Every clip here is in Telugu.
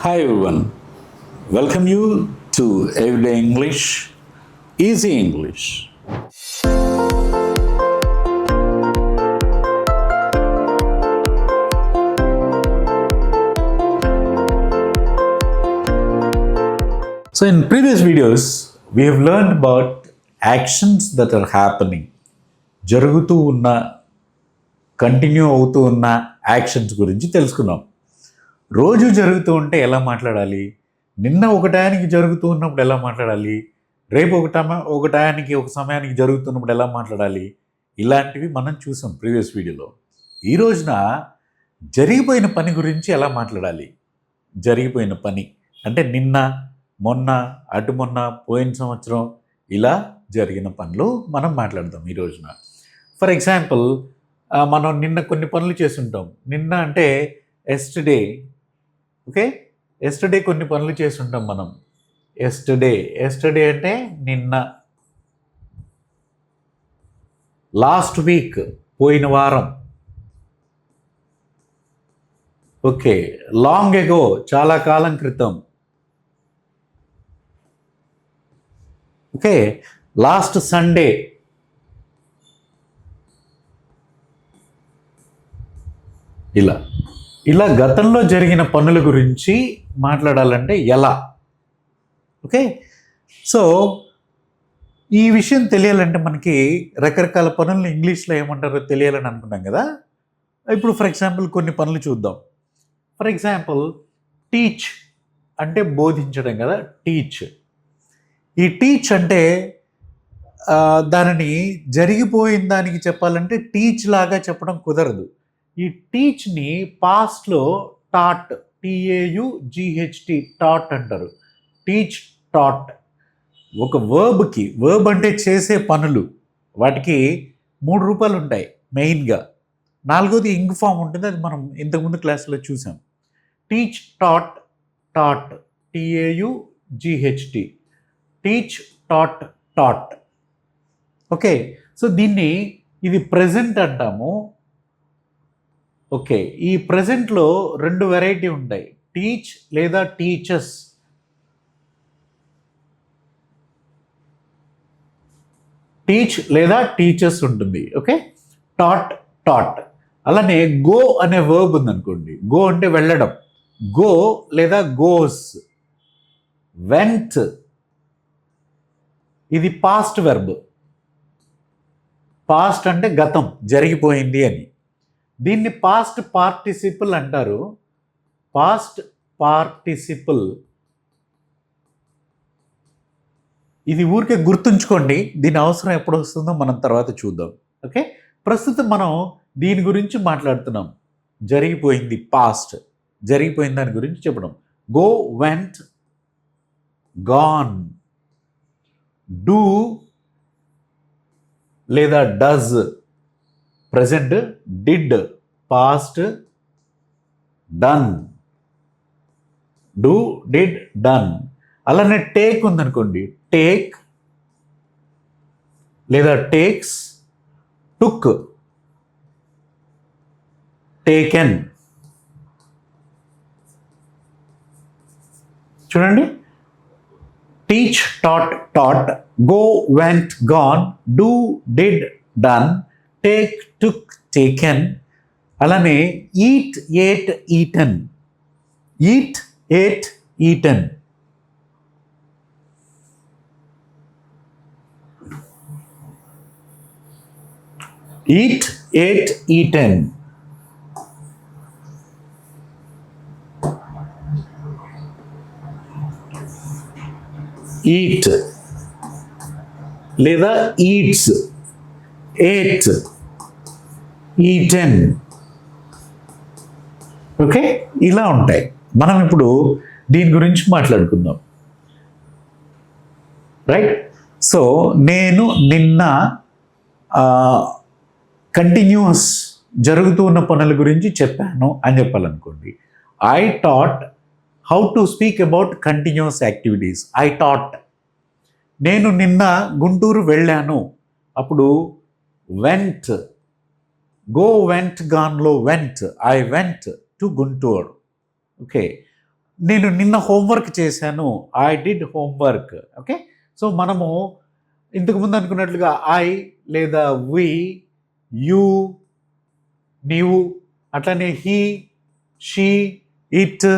Hi everyone, welcome you to Everyday English, Easy English. So in previous videos, we have learned about actions that are happening. జరుగుతూ ఉన్న కంటిన్యూ అవుతూ ఉన్న యాక్షన్స్ గురించి తెలుసుకున్నాం. రోజు జరుగుతూ ఉంటే ఎలా మాట్లాడాలి, నిన్న ఒక టయానికి జరుగుతూ ఉన్నప్పుడు ఎలా మాట్లాడాలి, రేపు ఒక టయానికి ఒక సమయానికి జరుగుతున్నప్పుడు ఎలా మాట్లాడాలి, ఇలాంటివి మనం చూసాం ప్రీవియస్ వీడియోలో. ఈ రోజున జరిగిపోయిన పని గురించి ఎలా మాట్లాడాలి. జరిగిపోయిన పని అంటే నిన్న, మొన్న, అటు మొన్న, పోయిన సంవత్సరం ఇలా జరిగిన పనులు మనం మాట్లాడదాం ఈ రోజున. ఫర్ ఎగ్జాంపుల్, మనం నిన్న కొన్ని పనులు చేస్తుంటాం. నిన్న అంటే ఎస్టర్డే. ఓకే, ఎస్టర్డే కొన్ని పనులు చేస్తుంటాం మనం. ఎస్టర్డే అంటే నిన్న. లాస్ట్ వీక్ పోయిన వారం. ఓకే, లాంగ్ ఎగో చాలా కాలం క్రితం. Okay, last Sunday. ఇలా గతంలో జరిగిన పనుల గురించి మాట్లాడాలంటే ఎలా. ఓకే, సో ఈ విషయం తెలియాలంటే మనకి రకరకాల పనులను ఇంగ్లీష్లో ఏమంటారో తెలియాలని అనుకున్నాం కదా. ఇప్పుడు ఫర్ ఎగ్జాంపుల్ కొన్ని పనులు చూద్దాం. ఫర్ ఎగ్జాంపుల్, టీచ్ అంటే బోధించడం కదా, టీచ్. ఈ టీచ్ అంటే దానిని జరిగిపోయిన దానికి చెప్పాలంటే టీచ్ లాగా చెప్పడం కుదరదు. ఈ టీచ్ని పాస్ట్లో టాట్, TAUGHT, టాట్ అంటారు. Teach, taught. ఒక వర్బ్ అంటే చేసే పనులు, వాటికి 3 రూపాలు ఉంటాయి మెయిన్గా. 4వది ఇంగ్ ఫామ్ ఉంటుంది, అది మనం ఇంతకుముందు క్లాస్లో చూసాం. Teach, taught, taught, TAUGHT, teach, taught, taught. Okay, so ఇది ప్రెజెంట్ అంటాము. ఓకే, ఈ ప్రెజెంట్లో 2 వెరైటీ ఉంటాయి, టీచ్ లేదా టీచర్స్. టీచ్ లేదా టీచర్స్ ఉంటుంది. Okay, taught, taught. అలానే గో అనే వర్బ్ ఉందనుకోండి. గో అంటే వెళ్ళడం, గో లేదా గోస్. వెంట్, ఇది పాస్ట్ వెర్బ్. పాస్ట్ అంటే గతం, జరిగిపోయింది అని. దీన్ని పాస్ట్ పార్టిసిపుల్ అంటారు. Past participle. ఇది ఊరికే గుర్తుంచుకోండి, దీని అవసరం ఎప్పుడు వస్తుందో మనం తర్వాత చూద్దాం. ఓకే, ప్రస్తుతం మనం దీని గురించి మాట్లాడుతున్నాం. జరిగిపోయింది, పాస్ట్, జరిగిపోయిన దాని గురించి చెప్పడం. Go, went, gone. డూ లేదా does, present. Did, past. Done, do, did, done. అలానే టేక్ ఉందనుకోండి. టేక్ లేదా టేక్స్, టుక్, టేకెన్. చూడండి, teach, taught, taught, go, went, gone, do, did, done, take, took, taken. అలానే eat, ate, eaten. Eat, ate, eaten. Eat, ate, eaten. Eat లేదా ఈట్స్, ఏట్, ఈటెన్. ఓకే, ఇలా ఉంటాయి. మనం ఇప్పుడు దీని గురించి మాట్లాడుకుందాం. రైట్, సో నేను నిన్న కంటిన్యూస్ జరుగుతూ ఉన్న పనుల గురించి చెప్పాను అని చెప్పాలనుకోండి. I taught how to speak about continuous activities. I taught. నేను నిన్న గుంటూరు వెళ్ళాను, అప్పుడు వెంట్. గో, వెంట్, గాన్లో went. I went to Guntur. Okay, నేను నిన్న హోంవర్క్ చేశాను, I did homework. Okay, so మనము ఇంతకుముందు అనుకున్నట్లుగా ఐ లేదా వి, యూ, నీవు, అట్లానే హీ, షీ, ఇట్,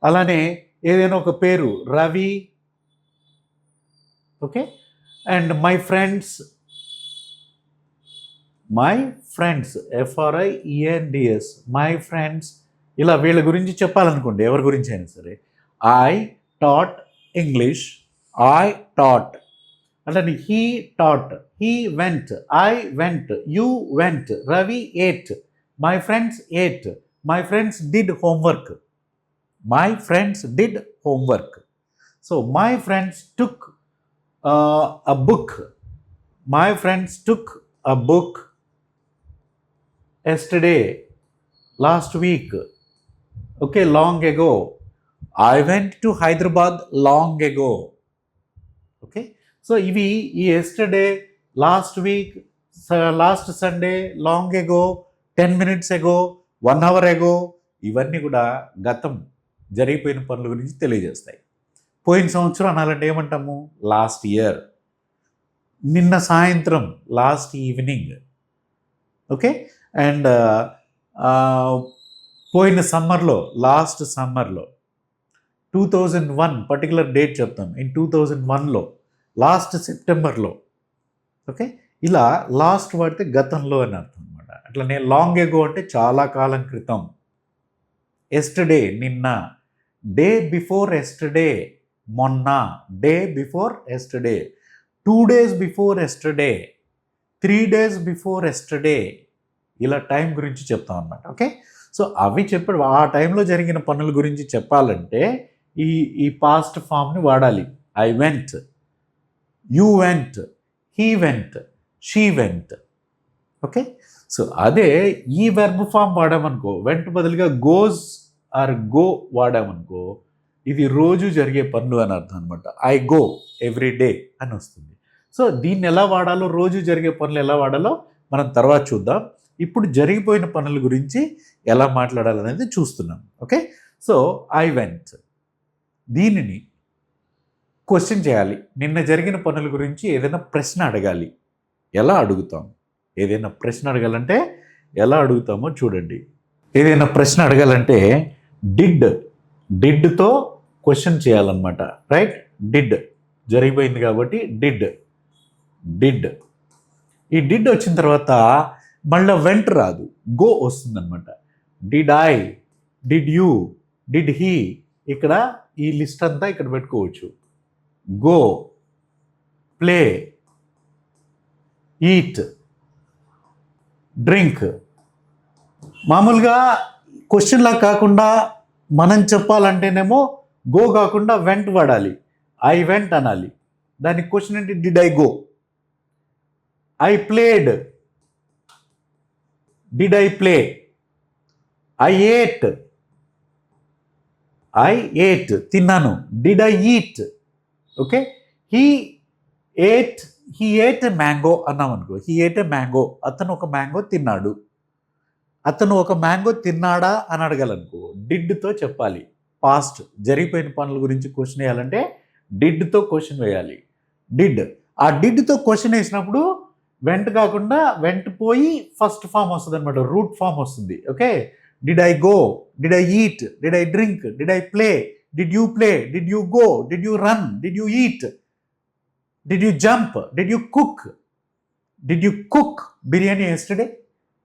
అలానే ఏదైనా ఒక పేరు Ravi. Okay, and my friends, FRIENDS, my friends. ఇలా వీళ్ళ గురించి చెప్పాలనుకోండి, ఎవరి గురించి అయినా సరే, I taught English, I taught. అట్లని he taught, he went, I went, you went, Ravi ate, my friends ate, my friends did homework, my friends did homework. So my friends took a book, my friends took a book yesterday, last week, okay, long ago. I went to Hyderabad long ago. Okay, so ఇవి ఈ yesterday, last week, last Sunday, long ago, 10 minutes ago, 1 hour ago, ఇవన్నీ కూడా గతం, జరిగిపోయిన పనుల గురించి తెలియజేస్తాయి. పోయిన సంవత్సరం అనాలంటే ఏమంటాము? Last year. నిన్న సాయంత్రం, లాస్ట్ ఈవినింగ్. ఓకే, అండ్ పోయిన సమ్మర్లో, లాస్ట్ సమ్మర్లో. 2001 పర్టికులర్ డేట్ చెప్తాం, ఇన్ 2001లో, లాస్ట్ సెప్టెంబర్లో. ఓకే, ఇలా లాస్ట్ వాడితే గతంలో అని అర్థం అనమాట. అట్లనే లాంగ్ ఎగో అంటే చాలా కాలం క్రితం. ఎస్టర్డే నిన్న, డే బిఫోర్ ఎస్టర్డే మొన్న, day before yesterday, 2 days before yesterday, 3 days before yesterday. ఇలా టైం గురించి చెప్తాం అన్నమాట. ఓకే, సో అవి చెప్పాడు, ఆ టైంలో జరిగిన పనుల గురించి చెప్పాలంటే ఈ పాస్ట్ ఫామ్ని వాడాలి. I went, you vent, he went, she went. Okay, so అదే ఈ వెర్బ్ ఫామ్ వాడామనుకో, వెంట్ బదులుగా గోస్ ఆర్ గో వాడామనుకో, ఇది రోజు జరిగే పనులు అని అర్థం అనమాట. ఐ గో ఎవ్రీ డే అని వస్తుంది. సో దీన్ని ఎలా వాడాలో, రోజు జరిగే పనులు ఎలా వాడాలో మనం తర్వాత చూద్దాం. ఇప్పుడు జరిగిపోయిన పనుల గురించి ఎలా మాట్లాడాలనేది చూస్తున్నాం. ఓకే, సో ఐ వెంట్, దీనిని క్వశ్చన్ చేయాలి. నిన్న జరిగిన పనుల గురించి ఏదైనా ప్రశ్న అడగాలి. ఎలా అడుగుతాం? ఏదైనా ప్రశ్న అడగాలంటే ఎలా అడుగుతామో చూడండి. ఏదైనా ప్రశ్న అడగాలంటే డిడ్తో క్వశ్చన్ చేయాలన్నమాట. రైట్, డిడ్ జరిగిపోయింది కాబట్టి డిడ్. ఈ డిడ్ వచ్చిన తర్వాత మళ్ళీ వెంట్ రాదు, గో వస్తుందన్నమాట. Did I, did you, did he. ఇక్కడ ఈ లిస్ట్ అంతా ఇక్కడ పెట్టుకోవచ్చు. Go, play, eat, drink. మామూలుగా క్వశ్చన్లా కాకుండా మనం చెప్పాలంటేనేమో గో కాకుండా వెంట్ వాడాలి. ఐ వెంట్ అనాలి. దానికి క్వశ్చన్ ఏంటి? Did I go? I played, did I play? I ate, తిన్నాను. Did I eat? Okay, he ate a mango అన్నాం అనుకో, హీ ఏట్ ఎ మ్యాంగో, అతను ఒక మ్యాంగో తిన్నాడు. అతను ఒక మ్యాంగో తిన్నాడా అని అడగాలనుకో, డిడ్తో చెప్పాలి. పాస్ట్ జరిగిపోయిన పనుల గురించి క్వశ్చన్ వేయాలంటే డిడ్తో క్వశ్చన్ వేయాలి. డిడ్, ఆ డిడ్తో క్వశ్చన్ వేసినప్పుడు వెంట్ కాకుండా వెంట్ పోయి ఫస్ట్ ఫామ్ వస్తుంది అనమాట, రూట్ ఫామ్ వస్తుంది. Okay, did I go, did I eat, did I drink, did I play, did you play, did you go, did you run, did you eat, did you jump, did you cook biryani yesterday?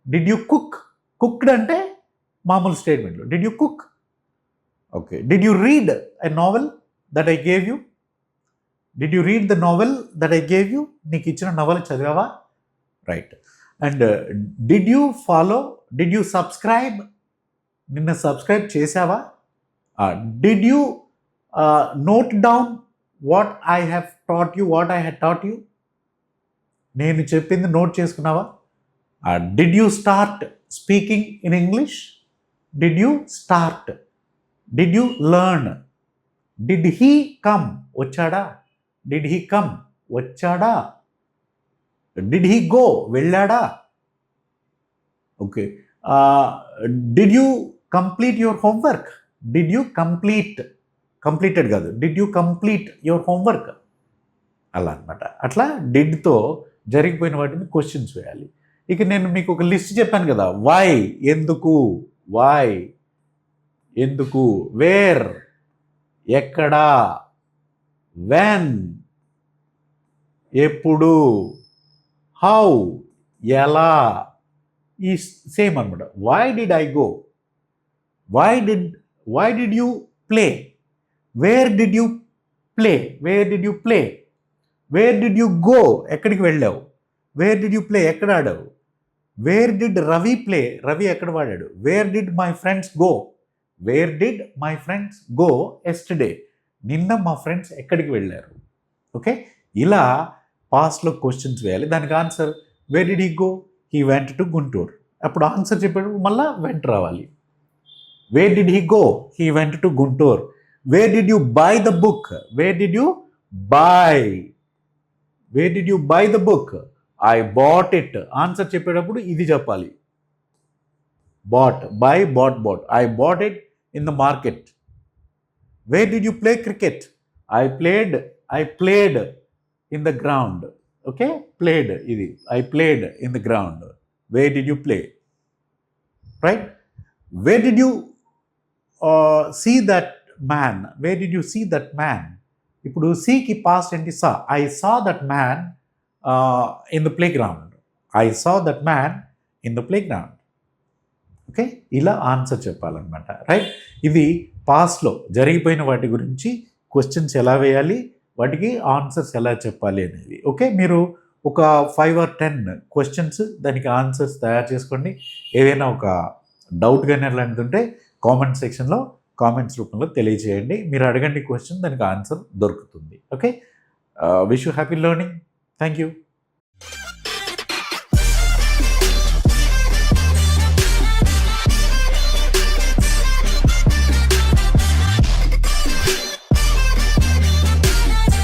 Did you cooked అంటే మామూలు స్టేట్మెంట్లో did you cook. Okay, did you read a novel that I gave you? Did you read the novel that I gave you? నీకు ఇచ్చిన నవల చదివావా? Right. And did you follow, did you subscribe? నిన్న సబ్స్క్రైబ్ చేసావా? Did you note down what I have taught you, what I had taught you? నేను చెప్పింది నోట్ చేసుకున్నావా? Did you start speaking in English? Did you start? Did you learn? Did he come? వచ్చాడా? Did he come? వచ్చాడా? Did he go? వెళ్ళాడా? Okay, did you complete your homework? Did you completed కాదు, did you complete your homework, అలా అనమాట. అట్లా డిడ్తో జరిగిపోయిన వాటిని క్వశ్చన్స్ వేయాలి. ఇక నేను మీకు ఒక లిస్ట్ చెప్పాను కదా, వై ఎందుకు, వై ఎందుకు, వేర్ ఎక్కడా, వెన్ ఎప్పుడు, హౌ ఎలా, ఈ సేమ్ అనమాట. Why did I go, why did you play, where did you play, where did you play, where did you go ఎక్కడికి వెళ్ళావు, వేర్ డిడ్ యూ ప్లే ఎక్కడ ఆడావు, where did Ravi play, Ravi ఎక్కడ వాడాడు, where did my friends go, where did my friends go yesterday, నిన్న మా ఫ్రెండ్స్ ఎక్కడికి వెళ్ళారు. ఓకే, ఇలా పాస్ట్లో క్వశ్చన్స్ వేయాలి. దానికి answer where did he go, he went to Guntur. అప్పుడు ఆన్సర్ చెప్పేటప్పుడు మళ్ళీ వెంట రావాలి. Where did he go, he went to Guntur. Where did you buy the book, where did you buy, where did you buy the book, I bought it. Answer చెప్పేటప్పుడు ఇది చెప్పాలి, bought, buy, bought, I bought it in the market. Where did you play cricket, I played in the ground. Okay, played ఇది, I played in the ground. Where did you play, right. Where did you see that man, where did you see that man. ఇప్పుడు సీకి పాస్ట్ ఏంటి, saw. I saw that man in the playground, I saw that man in the playground. Okay, ఇలా ఆన్సర్ చెప్పాలన్నమాట, రైట్. ఇది పాస్ట్లో జరిగిపోయిన వాటి గురించి క్వశ్చన్స్ ఎలా వేయాలి, వాటికి ఆన్సర్స్ ఎలా చెప్పాలి అనేది. ఓకే, మీరు ఒక 5 or 10 క్వశ్చన్స్ దానికి ఆన్సర్స్ తయారు చేసుకోండి. ఏదైనా ఒక డౌట్ కానీ అలాంటిది ఉంటే కామెంట్ సెక్షన్లో కామెంట్స్ రూపంలో తెలియజేయండి. మీరు అడగండి క్వశ్చన్, దానికి ఆన్సర్ దొరుకుతుంది. Okay, wish you happy learning. Thank you.